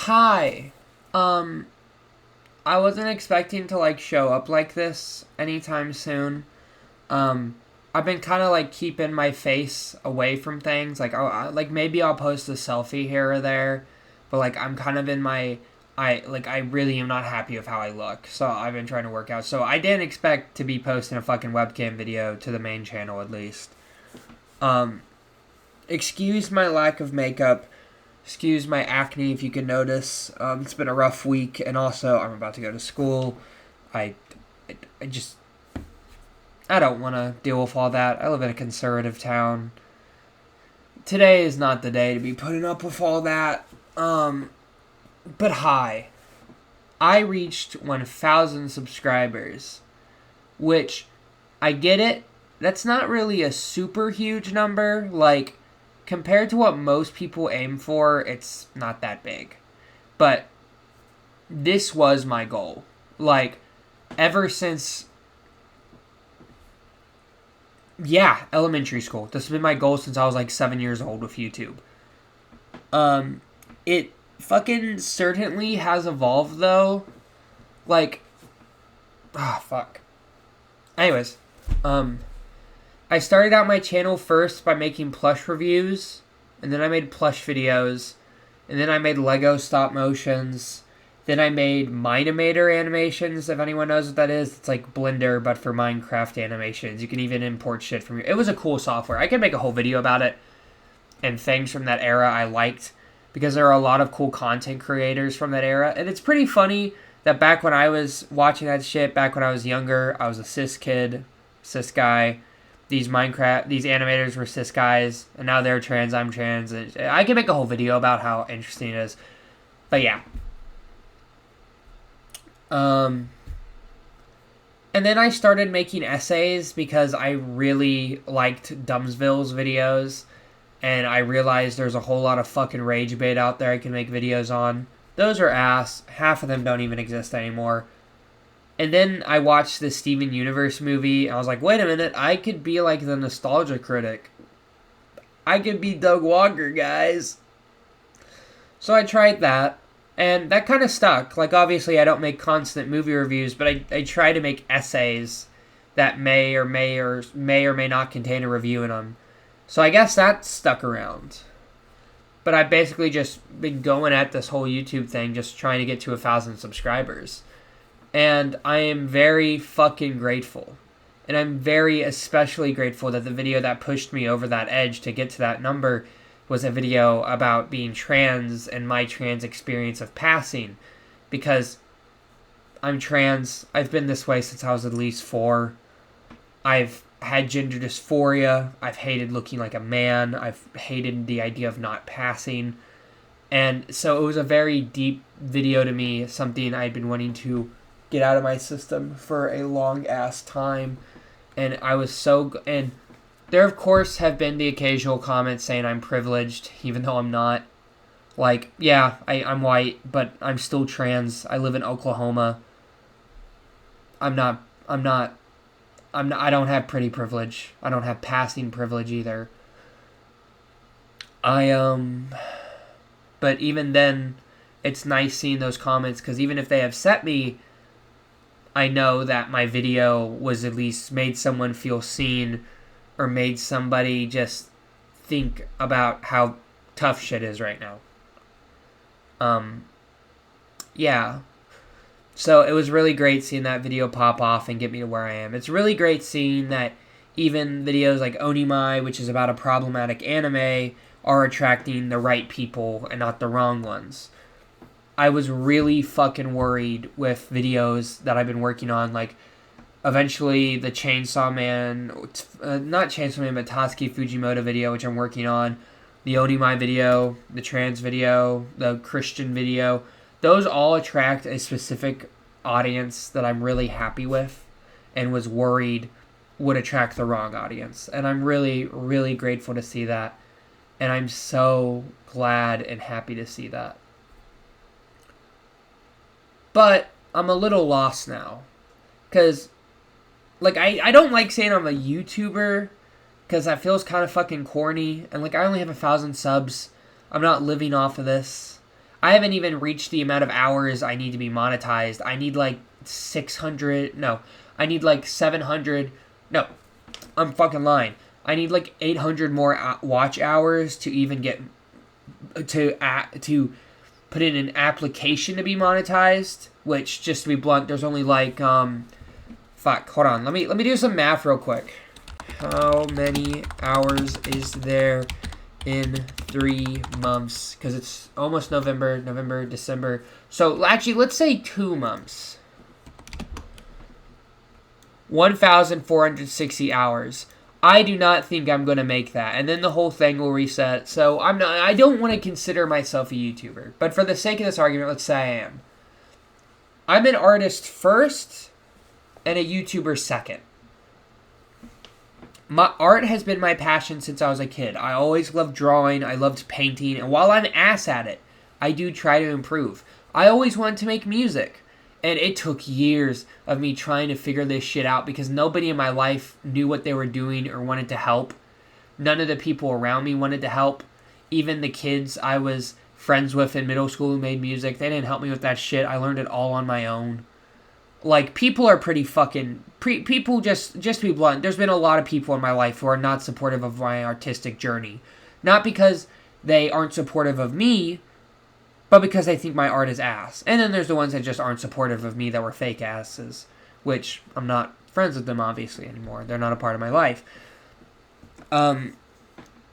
Hi. Um, I wasn't expecting to show up like this anytime soon. Um, I've been kind of keeping my face away from things. Maybe I'll post a selfie here or there, but I'm kind of in my I really am not happy with how I look. So I've been trying to work out. So I didn't expect to be posting a fucking webcam video to the main channel at least. Um, Excuse my lack of makeup. Excuse my acne if you can notice. It's been a rough week, and also I'm about to go to school. I, I just I don't want to deal with all that. I live in a conservative town. Today is not the day to be putting up with all that. But hi, I reached 1,000 subscribers, which I get it. That's not really a super huge number. Compared to what most people aim for, it's not that big. But this was my goal. Ever since, elementary school. This has been my goal since I was 7 years old with YouTube. It fucking certainly has evolved though. Fuck. Anyways, I started out my channel first by making plush reviews, and then I made plush videos, and then I made Lego stop motions, then I made Minimator animations, if anyone knows what that is. It's like Blender, but for Minecraft animations. You can even import shit from your... It was a cool software. I could make a whole video about it, and things from that era I liked, because there are a lot of cool content creators from that era, and it's pretty funny that back when I was watching that shit, back when I was younger, I was a cis kid, cis guy. These animators were cis guys, and now they're trans, I'm trans. And I can make a whole video about how interesting it is. But yeah. And then I started making essays because I really liked Dumbsville's videos, and I realized there's a whole lot of fucking rage bait out there I can make videos on. Those are ass. Half of them don't even exist anymore. And then I watched the Steven Universe movie, and I was like, wait a minute, I could be like the nostalgia critic. I could be Doug Walker, guys. So I tried that, and that kind of stuck. Obviously, I don't make constant movie reviews, but I try to make essays that may or may not contain a review in them. So I guess that stuck around. But I've basically just been going at this whole YouTube thing, just trying to get to 1,000 subscribers. And I am very fucking grateful. And I'm very especially grateful that the video that pushed me over that edge to get to that number was a video about being trans and my trans experience of passing. Because I'm trans. I've been this way since I was at least 4. I've had gender dysphoria. I've hated looking like a man. I've hated the idea of not passing. And so it was a very deep video to me, something I'd been wanting to get out of my system for a long ass time. And I was and there of course have been the occasional comments saying I'm privileged, even though I'm not. I'm white, but I'm still trans. I live in Oklahoma. I don't have pretty privilege. I don't have passing privilege either. But even then, it's nice seeing those comments, because even if they upset me, I know that my video was at least made someone feel seen, or made somebody just think about how tough shit is right now. Yeah. So it was really great seeing that video pop off and get me to where I am. It's really great seeing that even videos like Onimai, which is about a problematic anime, are attracting the right people and not the wrong ones. I was really fucking worried with videos that I've been working on, eventually the Chainsaw Man, not Chainsaw Man, but Tatsuki Fujimoto video, which I'm working on, the Onimai video, the trans video, the Christian video. Those all attract a specific audience that I'm really happy with and was worried would attract the wrong audience. And I'm really, really grateful to see that. And I'm so glad and happy to see that. But I'm a little lost now. Because, I don't like saying I'm a YouTuber, because that feels kind of fucking corny. And, I only have 1,000 subs. I'm not living off of this. I haven't even reached the amount of hours I need to be monetized. I need like 600. No, I need like 700. No, I'm fucking lying. I need like 800 more watch hours to even get to put in an application to be monetized. Which, just to be blunt, there's only like fuck. Hold on. Let me do some math real quick. How many hours is there in 3 months? Because it's almost November, December. So actually, let's say 2 months. 1,460 hours. I do not think I'm going to make that. And then the whole thing will reset. So I don't want to consider myself a YouTuber. But for the sake of this argument, let's say I am. I'm an artist first and a YouTuber second. My art has been my passion since I was a kid. I always loved drawing. I loved painting. And while I'm ass at it, I do try to improve. I always wanted to make music. And it took years of me trying to figure this shit out because nobody in my life knew what they were doing or wanted to help. None of the people around me wanted to help. Even the kids I was friends with in middle school who made music, they didn't help me with that shit. I learned it all on my own. Like, people are pretty fucking... people, just to be blunt, there's been a lot of people in my life who are not supportive of my artistic journey. Not because they aren't supportive of me, but because they think my art is ass. And then there's the ones that just aren't supportive of me that were fake asses, which I'm not friends with them, obviously, anymore. They're not a part of my life. And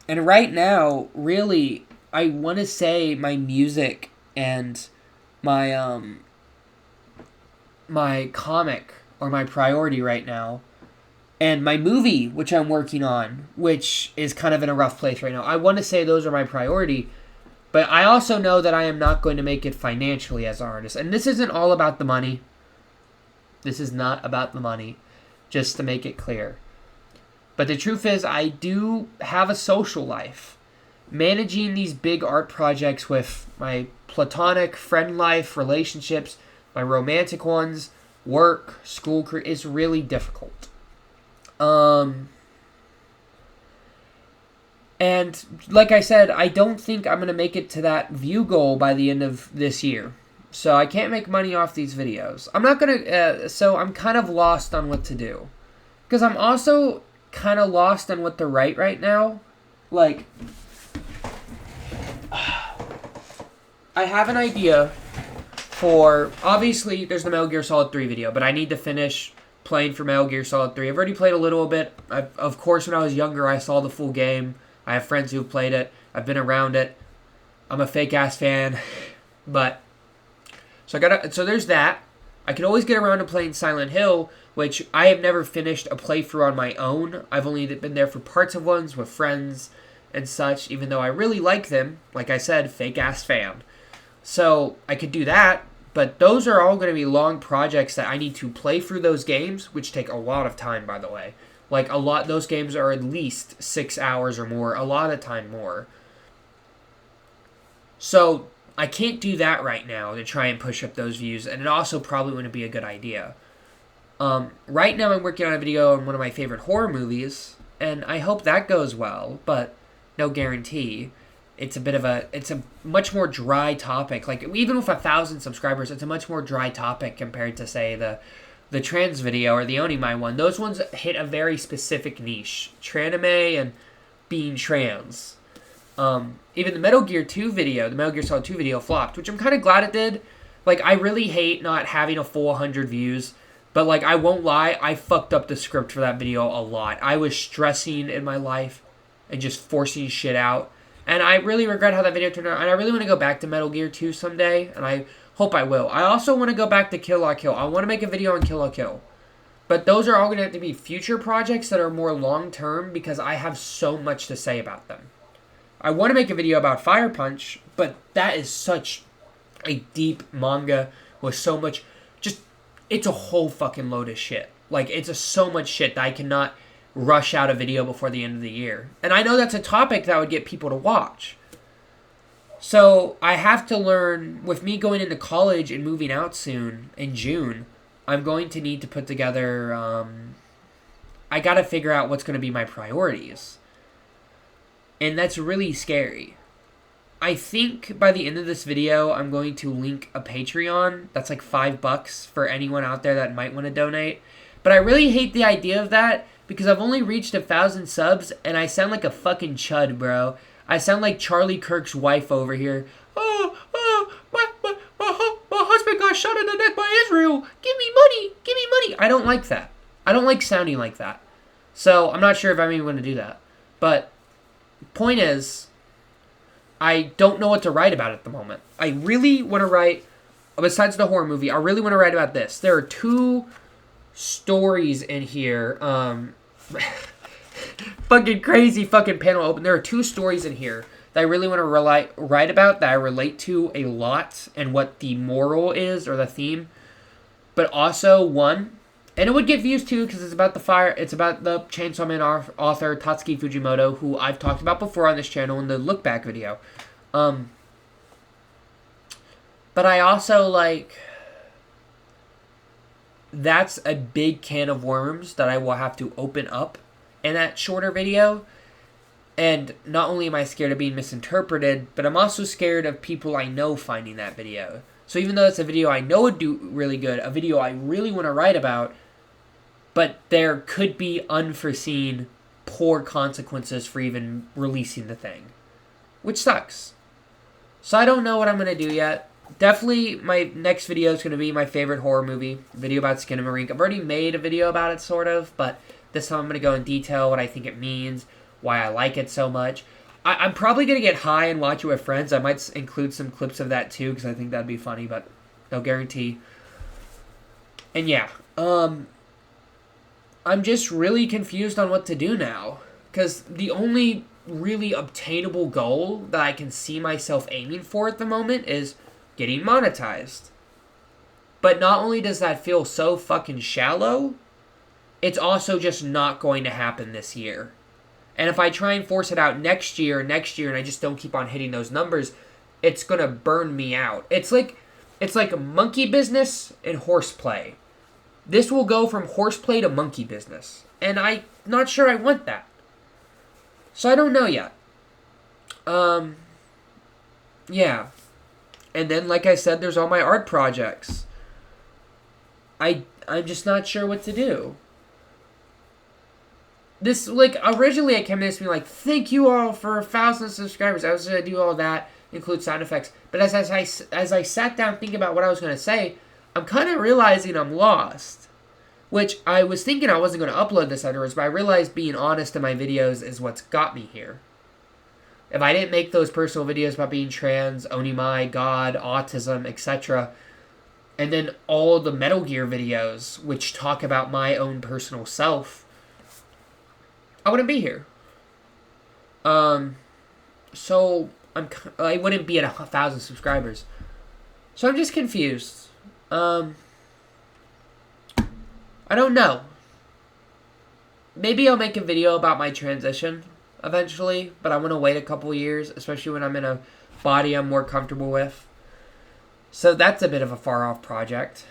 right now, really, I want to say my music and my, my comic are my priority right now. And my movie, which I'm working on, which is kind of in a rough place right now. I want to say those are my priority. But I also know that I am not going to make it financially as an artist. And this isn't all about the money. This is not about the money. Just to make it clear. But the truth is, I do have a social life. Managing these big art projects with my platonic friend life, relationships, my romantic ones, work, school career, is really difficult. And like I said, I don't think I'm going to make it to that view goal by the end of this year. So I can't make money off these videos. I'm not going to, so I'm kind of lost on what to do. Because I'm also kind of lost on what to write right now. Like, I have an idea for, obviously, there's the Metal Gear Solid 3 video, but I need to finish playing for Metal Gear Solid 3. I've already played a little bit. Of course, when I was younger, I saw the full game. I have friends who've played it. I've been around it. I'm a fake-ass fan. But, so there's that. I can always get around to playing Silent Hill, which I have never finished a playthrough on my own. I've only been there for parts of ones with friends and such, even though I really like them. Like I said, fake-ass fan. So, I could do that, but those are all going to be long projects that I need to play through those games, which take a lot of time, by the way. Like, those games are at least 6 hours or more, a lot of time more. So, I can't do that right now to try and push up those views, and it also probably wouldn't be a good idea. Right now I'm working on a video on one of my favorite horror movies, and I hope that goes well, but no guarantee. It's a much more dry topic. Like, even with 1,000 subscribers, it's a much more dry topic compared to, say, the trans video or the Onimai one. Those ones hit a very specific niche. Tranime and being trans. Even the Metal Gear 2 video, the Metal Gear Solid 2 video flopped, which I'm kind of glad it did. Like, I really hate not having a full 100 views. But, like, I won't lie, I fucked up the script for that video a lot. I was stressing in my life and just forcing shit out. And I really regret how that video turned out. And I really want to go back to Metal Gear 2 someday. And I hope I will. I also want to go back to Kill la Kill. I want to make a video on Kill la Kill. But those are all going to have to be future projects that are more long-term because I have so much to say about them. I want to make a video about Fire Punch, but that is such a deep manga with so much... It's a whole fucking load of shit. Like, it's so much shit that I cannot rush out a video before the end of the year. And I know that's a topic that would get people to watch. So, I have to learn, with me going into college and moving out soon, in June, I'm going to need to put together, I gotta figure out what's going to be my priorities. And that's really scary. I think by the end of this video, I'm going to link a Patreon. That's like $5 for anyone out there that might want to donate. But I really hate the idea of that because I've only reached 1,000 subs and I sound like a fucking chud, bro. I sound like Charlie Kirk's wife over here. My husband got shot in the neck by Israel. Give me money. Give me money. I don't like that. I don't like sounding like that. So I'm not sure if I'm even going to do that. But point is, I don't know what to write about at the moment. I really want to write, besides the horror movie, I really want to write about this. There are 2 stories in here. Fucking crazy fucking panel open. There are 2 stories in here that I really want to write about, that I relate to a lot, and what the moral is, or the theme. But also, one, and it would get views too, because it's about the Chainsaw Man author Tatsuki Fujimoto, who I've talked about before on this channel in the look back video. But I also, like, that's a big can of worms that I will have to open up in that shorter video. And not only am I scared of being misinterpreted, but I'm also scared of people I know finding that video. So even though it's a video I know would do really good, a video I really want to write about, but there could be unforeseen poor consequences for even releasing the thing, which sucks. So I don't know what I'm going to do yet. Definitely my next video is going to be my favorite horror movie, video about Skinamarink. I've already made a video about it, sort of, but this time I'm going to go in detail what I think it means, why I like it so much. I'm probably going to get high and watch it with friends. I might include some clips of that too, because I think that'd be funny, but no guarantee. And yeah, I'm just really confused on what to do now, because the only really obtainable goal that I can see myself aiming for at the moment is getting monetized. But not only does that feel so fucking shallow, it's also just not going to happen this year. And if I try and force it out next year, and I just don't keep on hitting those numbers, it's going to burn me out. It's like a monkey business and horseplay. This will go from horseplay to monkey business. And I'm not sure I want that. So I don't know yet. Yeah. And then, like I said, there's all my art projects. I'm just not sure what to do. This, like, originally I came in this being like, thank you all for 1,000 subscribers. I was going to do all that, include sound effects. But as I sat down thinking about what I was going to say, I'm kind of realizing I'm lost. Which I was thinking I wasn't going to upload this afterwards, but I realized being honest in my videos is what's got me here. If I didn't make those personal videos about being trans, Onimai, God, autism, etc., and then all the Metal Gear videos, which talk about my own personal self, I wouldn't be here. So I wouldn't be at 1,000 subscribers. So I'm just confused. I don't know. Maybe I'll make a video about my transition eventually, but I want to wait a couple years, especially when I'm in a body I'm more comfortable with. So that's a bit of a far-off project.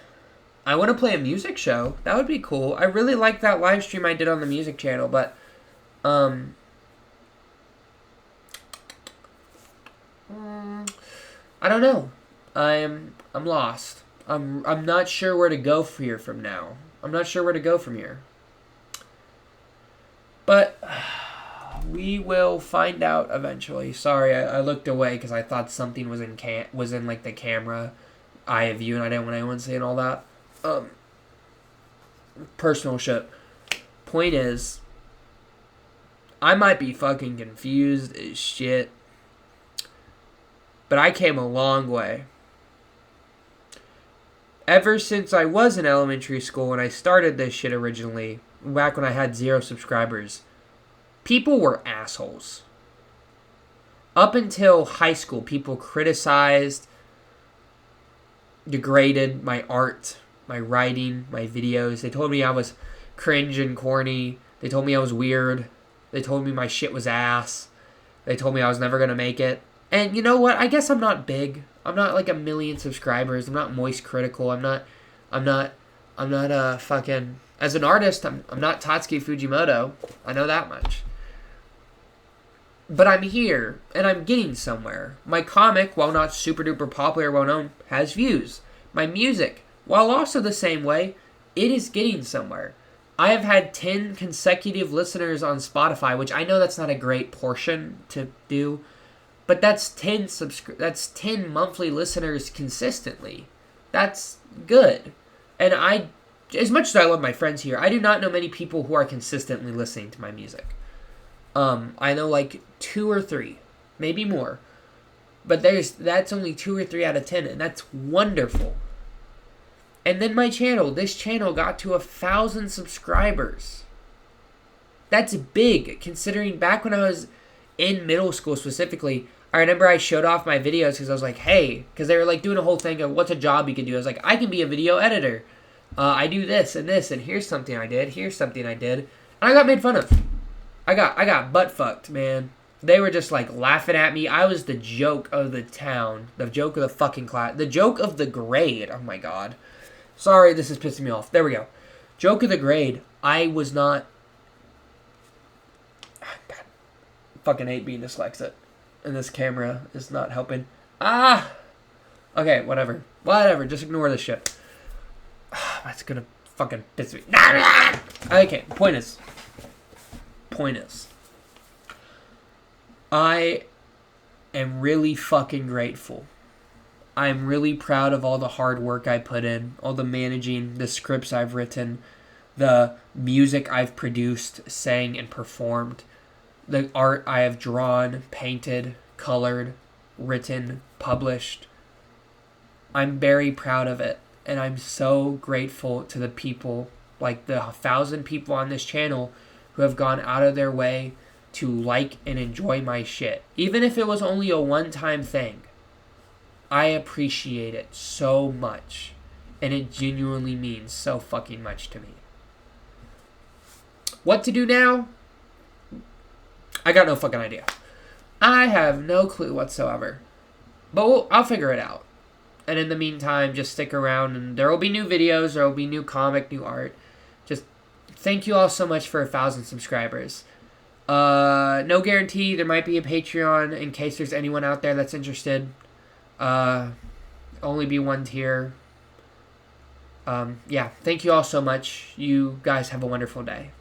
I want to play a music show. That would be cool. I really like that live stream I did on the music channel, but I don't know. I'm lost. I'm not sure where to go from now. I'm not sure where to go from here. But we will find out eventually. Sorry, I looked away because I thought something was in like the camera eye of view, and I didn't want anyone seeing all that. Personal shit. Point is, I might be fucking confused as shit, but I came a long way. Ever since I was in elementary school when I started this shit originally, back when I had 0 subscribers, people were assholes. Up until high school, people criticized, degraded my art, my writing, my videos. They told me I was cringe and corny. They told me I was weird. They told me my shit was ass. They told me I was never going to make it. And you know what? I guess I'm not big. I'm not like 1 million subscribers. I'm not moist critical. I'm not fucking, as an artist, I'm not Tatsuki Fujimoto. I know that much. But I'm here, and I'm getting somewhere. My comic, while not super duper popular, well known, has views. My music, while also the same way, it is getting somewhere. I have had 10 consecutive listeners on Spotify, which I know that's not a great portion to do, but that's 10 monthly listeners consistently. That's good. And as much as I love my friends here, I do not know many people who are consistently listening to my music. I know like 2 or 3, maybe more. But that's only 2 or 3 out of 10, and that's wonderful. And then this channel got to 1,000 subscribers. That's big, considering back when I was in middle school specifically, I remember I showed off my videos because I was like, hey, because they were like doing a whole thing of what's a job you can do. I was like, I can be a video editor. I do this, and here's something I did, And I got made fun of. I got butt fucked, man. They were just like laughing at me. I was the joke of the town, the joke of the fucking class, the joke of the grade. Oh my god. Sorry, this is pissing me off. There we go. Joke of the grade. I was not. God, fucking hate being dyslexic, and this camera is not helping. Okay, whatever. Just ignore this shit. That's gonna fucking piss me. Okay, point is, I am really fucking grateful. I'm really proud of all the hard work I put in, all the managing, the scripts I've written, the music I've produced, sang, and performed, the art I have drawn, painted, colored, written, published. I'm very proud of it, and I'm so grateful to the people, like the 1,000 people on this channel who have gone out of their way to like and enjoy my shit. Even if it was only a one-time thing, I appreciate it so much, and it genuinely means so fucking much to me. What to do now? I got no fucking idea. I have no clue whatsoever. But I'll figure it out. And in the meantime, just stick around, and there will be new videos, there will be new comic, new art. Just thank you all so much for 1,000 subscribers. No guarantee. There might be a Patreon in case there's anyone out there that's interested. Only be 1 tier. Yeah, thank you all so much. You guys have a wonderful day.